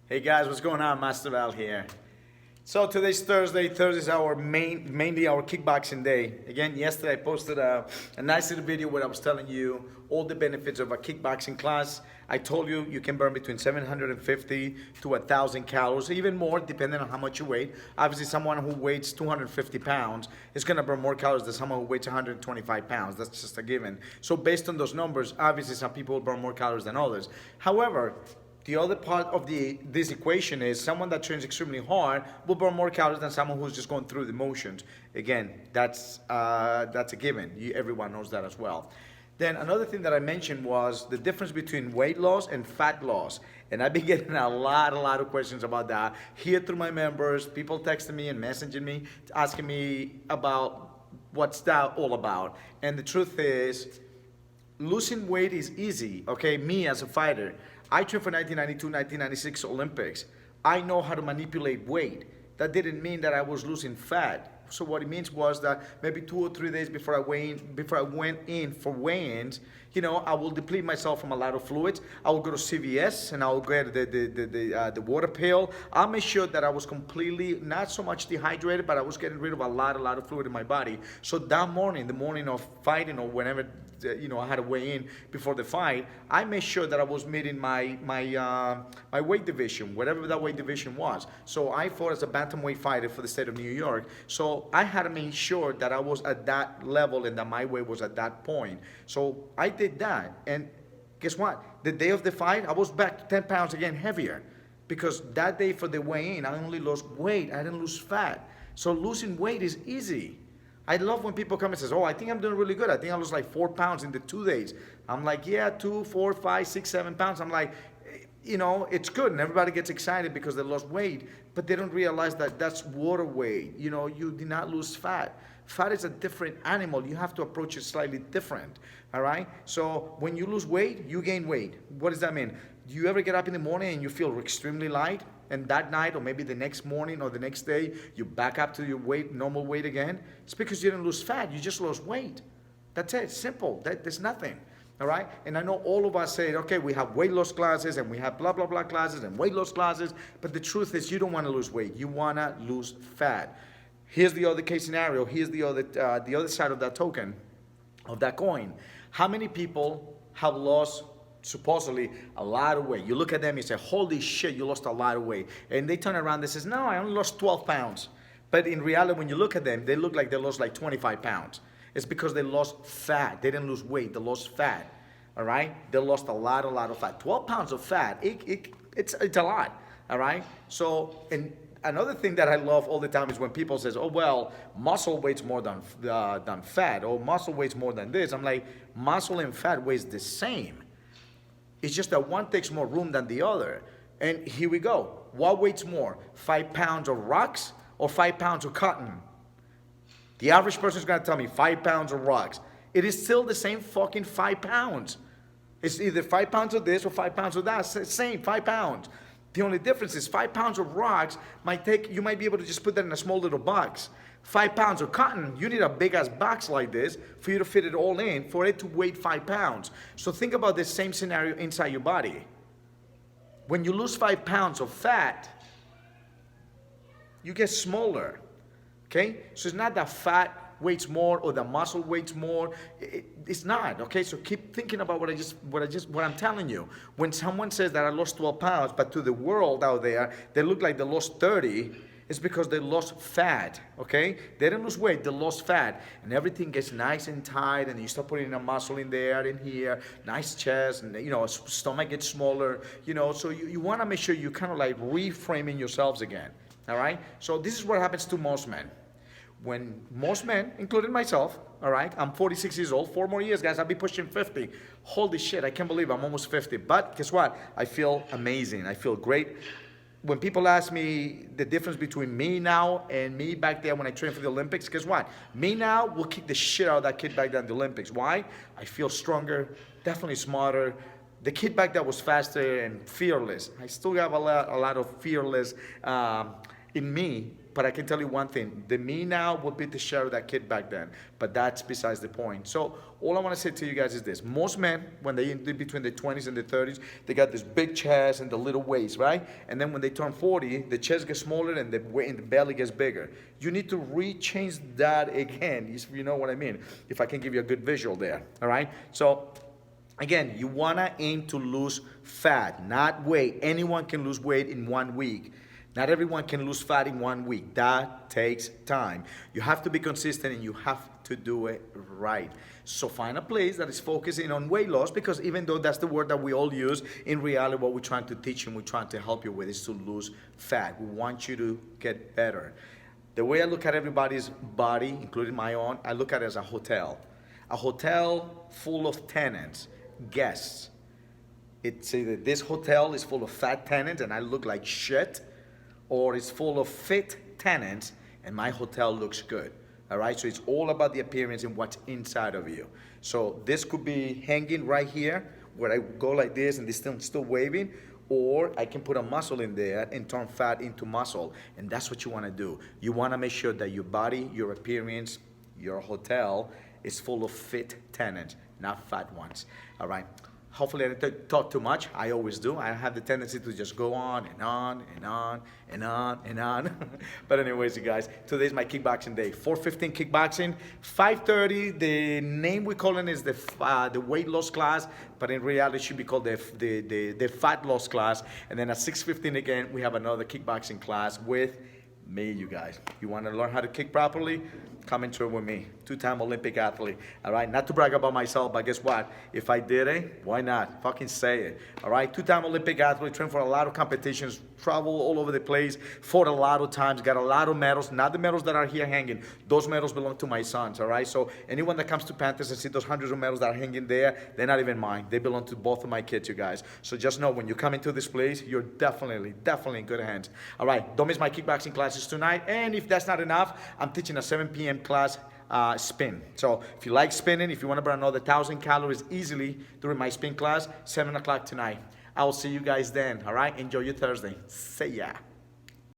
Hey guys, what's going on? Master Val here. So today's Thursday. Thursday is our mainly our kickboxing day. Again, yesterday I posted a nice little video where I was telling you all the benefits of a kickboxing class. I told you you can burn between 750 to 1,000 calories, even more depending on how much you weigh. Obviously, someone who weighs 250 pounds is going to burn more calories than someone who weighs 125 pounds. That's just a given. So based on those numbers, obviously some people burn more calories than others. However, the other part of this equation is someone that trains extremely hard will burn more calories than someone who's just going through the motions. Again, that's a given. Everyone knows that as well. Then another thing that I mentioned was the difference between weight loss and fat loss. And I've been getting a lot of questions about that here through my members, people texting me and messaging me, asking me about what's that all about. And the truth is, losing weight is easy, okay? Me as a fighter, I trained for 1992, 1996 Olympics. I know how to manipulate weight. That didn't mean that I was losing fat. So what it means was that maybe 2 or 3 days before I went in for weigh-ins, I will deplete myself from a lot of fluids. I will go to CVS and I will get the water pill. I'll make sure that I was completely, not so much dehydrated, but I was getting rid of a lot of fluid in my body. So that morning, the morning of fighting or whenever, I had to weigh in before the fight, I made sure that I was meeting my weight division, whatever that weight division was. So I fought as a bantamweight fighter for the state of New York. So I had to make sure that I was at that level and that my weight was at that point. So I did that, and guess what? The day of the fight, I was back to 10 pounds again heavier, because that day for the weigh-in, I only lost weight. I didn't lose fat. So losing weight is easy. I love when people come and says, "Oh, I think I'm doing really good. I think I lost like 4 pounds in the 2 days." I'm like, "Yeah, 2, 4, 5, 6, 7 pounds." I'm like, it's good, and everybody gets excited because they lost weight, but they don't realize that that's water weight. You did not lose fat. Fat is a different animal. You have to approach it slightly different, all right? So when you lose weight, you gain weight. What does that mean? Do you ever get up in the morning and you feel extremely light, and that night or maybe the next morning or the next day, you back up to your weight, normal weight again? It's because you didn't lose fat. You just lost weight. That's it. Simple. There's nothing. All right? And I know all of us say, okay, we have weight loss classes and we have blah, blah, blah classes and weight loss classes. But the truth is, you don't want to lose weight. You want to lose fat. Here's the other case scenario. Here's the other side of that token, of that coin. How many people have lost supposedly a lot of weight? You look at them, you say, holy shit, you lost a lot of weight. And they turn around and says, no, I only lost 12 pounds. But in reality, when you look at them, they look like they lost like 25 pounds. It's because they lost fat. They didn't lose weight. They lost fat. All right? They lost a lot of fat. 12 pounds of fat, it's a lot. All right? So, and another thing that I love all the time is when people says, oh, well, muscle weighs more than fat, or muscle weighs more than this. I'm like, muscle and fat weighs the same. It's just that one takes more room than the other. And here we go. What weighs more? 5 pounds of rocks or 5 pounds of cotton? The average person is going to tell me 5 pounds of rocks. It is still the same fucking 5 pounds. It's either 5 pounds of this or 5 pounds of that. It's the same 5 pounds. The only difference is 5 pounds of rocks you might be able to just put that in a small little box. 5 pounds of cotton, you need a big ass box like this for you to fit it all in, for it to weigh 5 pounds. So think about this same scenario inside your body. When you lose 5 pounds of fat, you get smaller. Okay? So it's not that fat weighs more or the muscle weighs more. It's not. Okay? So keep thinking about what I'm telling you. When someone says that I lost 12 pounds, but to the world out there, they look like they lost 30, it's because they lost fat. Okay? They didn't lose weight, they lost fat. And everything gets nice and tight, and you start putting a muscle in there, in here, nice chest, and stomach gets smaller. So you want to make sure you kind of like reframing yourselves again. All right? So this is what happens to most men. When most men, including myself, all right, I'm 46 years old, 4 more years, guys, I'll be pushing 50. Holy shit, I can't believe I'm almost 50. But guess what? I feel amazing. I feel great. When people ask me the difference between me now and me back there when I trained for the Olympics, guess what? Me now will kick the shit out of that kid back then in the Olympics. Why? I feel stronger, definitely smarter. The kid back there was faster and fearless. I still have a lot of fearless in me, but I can tell you one thing, the me now will beat the share of that kid back then, but that's besides the point. So all I want to say to you guys is this: most men, when they in between the 20s and the 30s, they got this big chest and the little waist, right? And then when they turn 40, the chest gets smaller and the belly gets bigger. You need to re-change that again, if you know what I mean, if I can give you a good visual there, all right? So again, you want to aim to lose fat, not weight. Anyone can lose weight in 1 week. Not everyone can lose fat in 1 week. That takes time. You have to be consistent and you have to do it right. So find a place that is focusing on weight loss, because even though that's the word that we all use, in reality what we're trying to teach you and we're trying to help you with is to lose fat. We want you to get better. The way I look at everybody's body, including my own, I look at it as a hotel. A hotel full of tenants, guests. It's either this hotel is full of fat tenants and I look like shit, or it's full of fit tenants and my hotel looks good. All right, so it's all about the appearance and what's inside of you. So this could be hanging right here, where I go like this and this thing still waving, or I can put a muscle in there and turn fat into muscle. And that's what you want to do. You want to make sure that your body, your appearance, your hotel is full of fit tenants, not fat ones. All right. Hopefully I didn't talk too much. I always do. I have the tendency to just go on and on and on and on and on. But anyways, you guys, today's my kickboxing day. 4:15 kickboxing, 5:30. The name we're calling is the weight loss class, but in reality it should be called the fat loss class. And then at 6:15 again, we have another kickboxing class with me, you guys. You want to learn how to kick properly? Come into it with me. 2-time Olympic athlete. All right, not to brag about myself, but guess what? If I did it, why not? Fucking say it. All right, 2-time Olympic athlete, trained for a lot of competitions, travel all over the place, fought a lot of times, got a lot of medals. Not the medals that are here hanging. Those medals belong to my sons. All right, so anyone that comes to Panthers and see those hundreds of medals that are hanging there, they're not even mine. They belong to both of my kids, you guys. So just know when you come into this place, you're definitely in good hands. All right, don't miss my kickboxing classes tonight. And if that's not enough, I'm teaching a 7 p.m. class, spin. So if you like spinning, if you want to burn another 1,000 calories easily during my spin class, 7 o'clock tonight. I will see you guys then. All right, enjoy your Thursday. See ya.